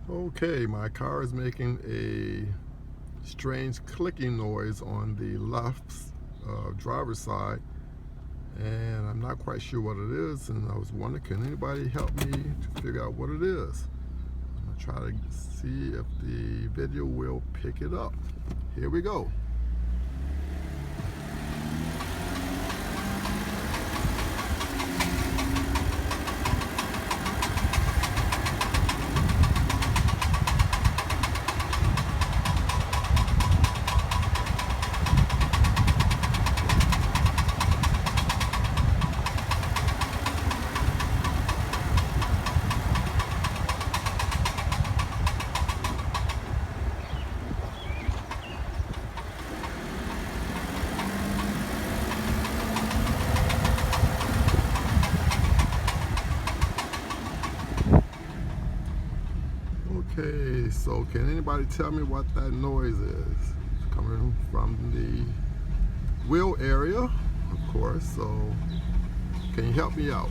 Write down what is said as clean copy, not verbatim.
Okay, my car is making a strange clicking noise on the left driver's side, and I'm not quite sure what it is, and I was wondering, can anybody help me to figure out what it is? I'm going to try to see if the video will pick it up. Here we go. Okay, so can anybody tell me what that noise is? It's coming from the wheel area, of course, so can you help me out?